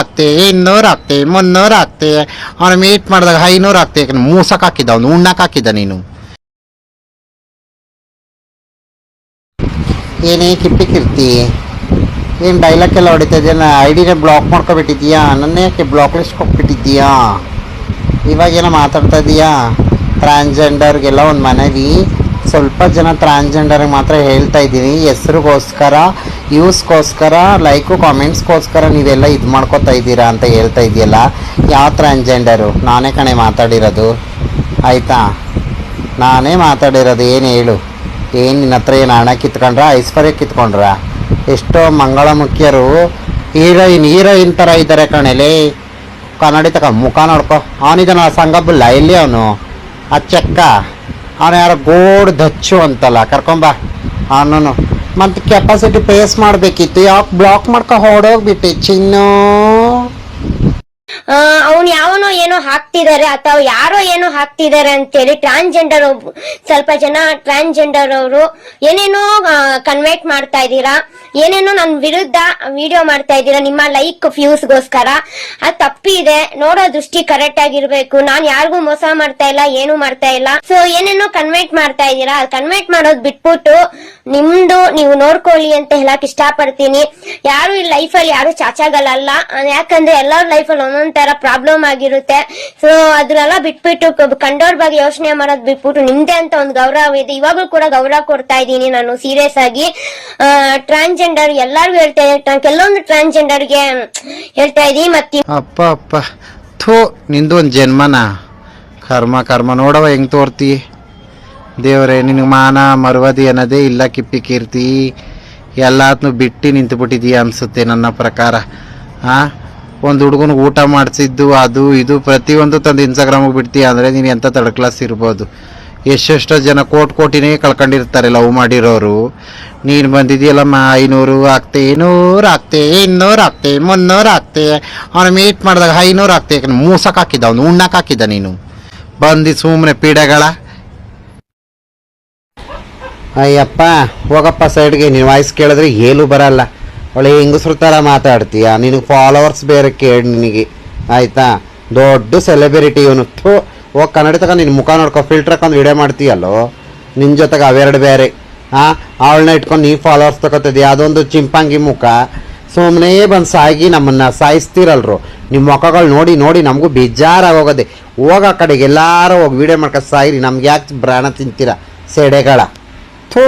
ಆಗ್ತೆ 200 ಆಗ್ತೆ 300 ಆಗ್ತೆ. ಅವನು ಮೀಟ್ ಮಾಡಿದಾಗ 500 ಆಗ್ತೆ. ಮೂಸಕ್ ಹಾಕಿದ್ದ ಅವನು, ಉಣ್ಣಕ್ಕೆ ಹಾಕಿದ್ದ ನೀನು. ಏನೇ ಕಿರ್ತಿ ಏನು ಡೈಲಾಗ್ ಎಲ್ಲ ಹೊಡಿತಾ ಇದೆಯಾ? ಐಡಿನೇ ಬ್ಲಾಕ್ ಮಾಡ್ಕೊಬಿಟ್ಟಿದ್ಯಾ? ನನ್ನೇ ಯಾಕೆ ಬ್ಲಾಕ್ ಲಿಸ್ಟ್ ಹೋಗ್ಬಿಟ್ಟಿದ್ದೀಯಾ? ಇವಾಗೇನೋ ಮಾತಾಡ್ತಾ ಇದೀಯಾ? ಟ್ರಾನ್ಸ್ಜೆಂಡರ್ಗೆಲ್ಲ ಒಂದು ಮನವಿ, ಸ್ವಲ್ಪ ಜನ ಟ್ರಾನ್ಸ್ಜೆಂಡರ್ಗೆ ಮಾತ್ರ ಹೇಳ್ತಾ ಇದ್ದೀನಿ, ಹೆಸ್ರಿಗೋಸ್ಕರ ಯೂಸ್ಗೋಸ್ಕರ ಲೈಕು ಕಾಮೆಂಟ್ಸ್ಗೋಸ್ಕರ ನೀವೆಲ್ಲ ಇದು ಮಾಡ್ಕೋತಾ ಇದ್ದೀರಾ ಅಂತ ಹೇಳ್ತಾ ಇದೆಯಲ್ಲ. ಯಾವ ಟ್ರಾನ್ಸ್ಜೆಂಡರು? ನಾನೇ ಕಣೆ ಮಾತಾಡಿರೋದು, ಆಯಿತಾ? ನಾನೇ ಮಾತಾಡಿರೋದು. ಏನು ಹೇಳು, ಏನು ನಿನ್ನ ಹತ್ರ ಏನು ಹಣ ಕಿತ್ಕೊಂಡ್ರ, ಐಶ್ವರ್ಯ ಕಿತ್ಕೊಂಡ್ರ? ಎಷ್ಟೋ ಮಂಗಳಮುಖಿಯರು ಹೀರೋಯಿನ್ ಥರ ಇದ್ದಾರೆ ಕಣೆಲೆ. ಕನ್ನಡಿ ತಕ ಮುಖ ನೋಡ್ಕೊ. ಅವನಿದ್ದಾನ ಸಂಗಬುಲ್ಲ, ಎಲ್ಲಿ ಅವನು? ಆ ಚೆಕ್ಕ ಅವನು ಯಾರೋ ಗೋಡ್ ದಚ್ಚು ಅಂತಲ್ಲ, ಕರ್ಕೊಂಬ ಅವನು. ಮತ್ತು ಕೆಪಾಸಿಟಿ ಫೇಸ್ ಮಾಡಬೇಕಿತ್ತು, ಯಾಕೆ ಬ್ಲಾಕ್ ಮಾಡ್ಕೊ ಹೊಡೋಗ್ಬಿಟ್ಟು ಚಿನ್ನು? ಅವ್ನು ಯಾವನೋ ಏನೋ ಹಾಕ್ತಿದ್ದಾರೆ ಅಥವಾ ಯಾರೋ ಏನೋ ಹಾಕ್ತಿದ್ದಾರೆ ಅಂತೇಳಿ ಟ್ರಾನ್ಸ್ಜೆಂಡರ್ ಸ್ವಲ್ಪ ಜನ ಟ್ರಾನ್ಸ್ಜೆಂಡರ್ ಅವರು ಏನೇನೋ ಕನ್ವರ್ಟ್ ಮಾಡ್ತಾ ಇದ್ದೀರಾ, ಏನೇನೋ ನನ್ನ ವಿರುದ್ಧ ವಿಡಿಯೋ ಮಾಡ್ತಾ ಇದ್ದೀರಾ ನಿಮ್ಮ ಲೈಕ್ ವ್ಯೂಸ್ಗೋಸ್ಕರ. ಅದು ತಪ್ಪಿದೆ. ನೋಡೋ ದೃಷ್ಟಿ ಕರೆಕ್ಟ್ ಆಗಿರ್ಬೇಕು. ನಾನ್ ಯಾರಿಗೂ ಮೋಸ ಮಾಡ್ತಾ ಇಲ್ಲ, ಏನು ಮಾಡ್ತಾ ಇಲ್ಲ. ಸೊ ಏನೇನೋ ಕನ್ವರ್ಟ್ ಮಾಡ್ತಾ ಇದ್ದೀರಾ, ಅದು ಕನ್ವರ್ಟ್ ಮಾಡೋದು ಬಿಟ್ಬಿಟ್ಟು ನಿಮ್ದು ನೀವು ನೋಡ್ಕೊಳ್ಳಿ ಅಂತ ಹೇಳಕ್ ಇಷ್ಟಪಡ್ತೀನಿ. ಯಾರು ಈ ಲೈಫಲ್ಲಿ ಯಾರು ಚಾಚಾಗಲ್ಲ, ಯಾಕಂದ್ರೆ ಎಲ್ಲರ ಲೈಫಲ್ಲಿ ಒಂದೊಂದ್ ತರ ಪ್ರಾಬ್ಲಮ್ ಆಗಿರುತ್ತೆ. ಸೊ ಅದ್ರೆಲ್ಲ ಬಿಟ್ಬಿಟ್ಟು ಕಂಡೋರ್ ಬಗ್ಗೆ ಯೋಚನೆ ಮಾಡೋದ್ ಬಿಟ್ಬಿಟ್ಟು ನಿಮ್ದೆ ಅಂತ ಒಂದು ಗೌರವ ಇದೆ. ಇವಾಗ್ಲೂ ಕೂಡ ಗೌರವ ಕೊಡ್ತಾ ಇದ್ದೀನಿ ನಾನು ಸೀರಿಯಸ್ ಆಗಿ. ಟ್ರಾನ್ಸ್ಜೆಂಡರ್ ಎಲ್ಲರಿಗೂ ಹೇಳ್ತಾ ಇದ್ದೀನಿ, ಕೆಲವೊಂದು ಟ್ರಾನ್ಸ್ಜೆಂಡರ್ಗೆ ಹೇಳ್ತಾ ಇದೀನಿ. ಮತ್ತೆ ಅಪ್ಪ ಅಪ್ಪ ಥೂ, ನಿಂದು ಒಂದು ಜನ್ಮನ ಕರ್ಮ ನೋಡವ ಹೆಂಗ್ ತೋರ್ತಿ. ದೇವ್ರೆ, ನಿನಗೆ ಮಾನ ಮರ್ವದಿ ಅನ್ನೋದೇ ಇಲ್ಲ. ಕಿಪ್ಪಿ ಕೀರ್ತಿ ಎಲ್ಲಾತ್ನು ಬಿಟ್ಟು ನಿಂತು ಬಿಟ್ಟಿದೀಯ ಅನ್ಸುತ್ತೆ ನನ್ನ ಪ್ರಕಾರ. ಒಂದು ಹುಡುಗನ ಊಟ ಮಾಡಿಸಿದ್ದು ಅದು ಇದು ಪ್ರತಿಯೊಂದು ತಂದು ಇನ್ಸ್ಟಾಗ್ರಾಮಿಗೆ ಬಿಡ್ತೀಯ ಅಂದರೆ ನೀನು ಎಂಥ ಥರ್ಡ್ ಕ್ಲಾಸ್ ಇರ್ಬೋದು. ಎಷ್ಟೆಷ್ಟೋ ಜನ ಕೋಟಿನೇ ಕಳ್ಕೊಂಡಿರ್ತಾರೆ ಲವ್ ಮಾಡಿರೋರು. ನೀನು ಬಂದಿದೆಯಲ್ಲಮ್ಮ 500 ಆಗ್ತೆ 100 ಆಗ್ತೆ 200 ಆಗ್ತೆ 300 ಆಗ್ತೆ. ಅವನು ಮೀಟ್ ಮಾಡಿದಾಗ 500 ಆಗ್ತೆ. ಮೂಸಕ್ಕೆ ಹಾಕಿದ್ದ ಅವನು, ಉಣ್ಣಕ್ಕೆ ಹಾಕಿದ್ದ ನೀನು. ಬಂದು ಸುಮ್ಮನೆ ಪೀಡೆಗಳ. ಅಯ್ಯಪ್ಪ ಹೋಗಪ್ಪ ಸೈಡ್ಗೆ. ನೀನು ವಾಯ್ಸ್ ಕೇಳಿದ್ರೆ ಏನೂ ಬರಲ್ಲ. ಒಳ್ಳೆ ಹೆಂಗಸ್ರ ಥರ ಮಾತಾಡ್ತೀಯ. ನಿನಗೆ ಫಾಲೋವರ್ಸ್ ಬೇರೆ ಕೇಳಿ ನಿನಗೆ, ಆಯಿತಾ? ದೊಡ್ಡ ಸೆಲೆಬ್ರಿಟಿ ಇವನು. ಹೋಗಿ ಕನ್ನಡಿ ತಗೊಂಡು ನಿನ್ನ ಮುಖ ನೋಡ್ಕೊ, ಫಿಲ್ಟರ್ ಹಾಕೊಂಡು ವಿಡಿಯೋ ಮಾಡ್ತೀಯಲ್ಲೋ. ನಿನ್ನ ಜೊತೆಗೆ ಅವೆರಡು ಬೇರೆ. ಅವಳನ್ನ ಇಟ್ಕೊಂಡು ನೀ ಫಾಲೋವರ್ಸ್ ತಗೋತಿದ್ದೆ. ಅದೊಂದು ಚಿಂಪಾಂಗಿ ಮುಖ. ಸುಮ್ಮನೆ ಬಂದು ಸಾಗಿ ನಮ್ಮನ್ನು ಸಾಯಿಸ್ತೀರಲ್ರು. ನಿಮ್ಮ ಮುಖಗಳು ನೋಡಿ ನೋಡಿ ನಮಗೂ ಬೇಜಾರಾಗೋಗದೆ. ಹೋಗ ಆ ಕಡೆಗೆ ಎಲ್ಲರೂ ಹೋಗಿ ವಿಡಿಯೋ ಮಾಡ್ಕೊಂಡು ಸಾಯಿರಿ. ನಮ್ಗೆ ಯಾಕೆ ಪ್ರಾಣ ತಿಂತೀರ ಸೆಡೆಗಳ? ಥೂ.